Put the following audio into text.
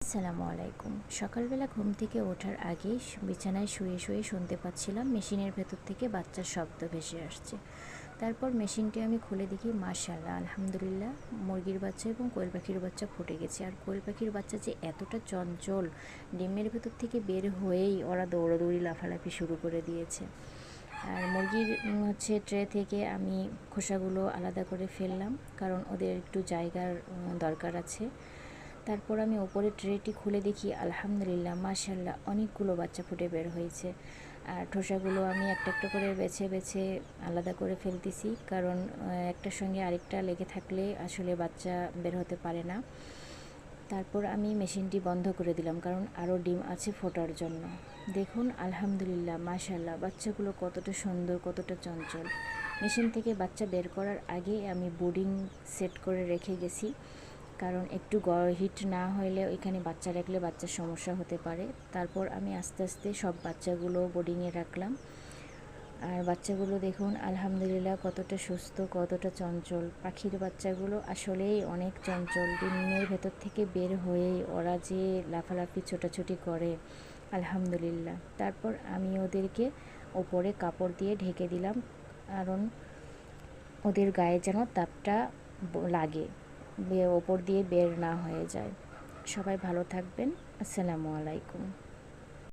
আসসালামু আলাইকুম। সকালবেলা ঘুম থেকে ওঠার আগেই বিছানায় শুয়ে শুয়ে শুনতে পাচ্ছিলাম মেশিনের ভেতর থেকে বাচ্চার শব্দ ভেসে আসছে। তারপর মেশিনটি আমি খুলে দেখি, মাশাআল্লাহ, আলহামদুলিল্লাহ, মুরগির বাচ্চা এবং কোয়েল পাখির বাচ্চা ফুটে গেছে। আর কোয়েল পাখির বাচ্চা যে এতটা চঞ্চল, ডিমের ভেতর থেকে বের হয়েই ওরা দৌড়াদৌড়ি লাফালাফি শুরু করে দিয়েছে। আর মুরগির ট্রে থেকে আমি খোসাগুলো আলাদা করে ফেললাম, কারণ ওদের একটু জায়গার দরকার আছে। তারপর আমি ওপরে ট্রেটি খুলে দেখি, আলহামদুলিল্লাহ, মাশাআল্লাহ, অনেকগুলো বাচ্চা ফুটে বের হয়েছে। আর ঠোসাগুলো আমি একটা একটা করে বেছে বেছে আলাদা করে ফেলতেছি, কারণ একটার সঙ্গে আরেকটা লেগে থাকলে আসলে বাচ্চা বের হতে পারে না। তারপর আমি মেশিনটি বন্ধ করে দিলাম, কারণ আরও ডিম আছে ফোটার জন্য। দেখুন, আলহামদুলিল্লাহ, মাশাআল্লাহ, বাচ্চাগুলো কতটা সুন্দর, কতটা চঞ্চল। মেশিন থেকে বাচ্চা বের করার আগে আমি বোর্ডিং সেট করে রেখে গেছি, কারণ একটু হিট না হলে ওইখানে বাচ্চা রাখলে বাচ্চার সমস্যা হতে পারে। তারপর আমি আস্তে আস্তে সব বাচ্চাগুলো বোর্ডিংয়ে রাখলাম। আর বাচ্চাগুলো দেখুন, আলহামদুলিল্লাহ, কতটা সুস্থ, কতটা চঞ্চল। পাখির বাচ্চাগুলো আসলেই অনেক চঞ্চল। ডিমের ভেতর থেকে বের হয়েই ওরা যে লাফালাফি ছোটাছুটি করে, আলহামদুলিল্লাহ। তারপর আমি ওদেরকে ওপরে কাপড় দিয়ে ঢেকে দিলাম, কারণ ওদের গায়ে যেন তাপটা লাগে, ওপর দিয়ে বের না হয়ে যায়। সবাই ভালো থাকবেন। আসসালামু আলাইকুম।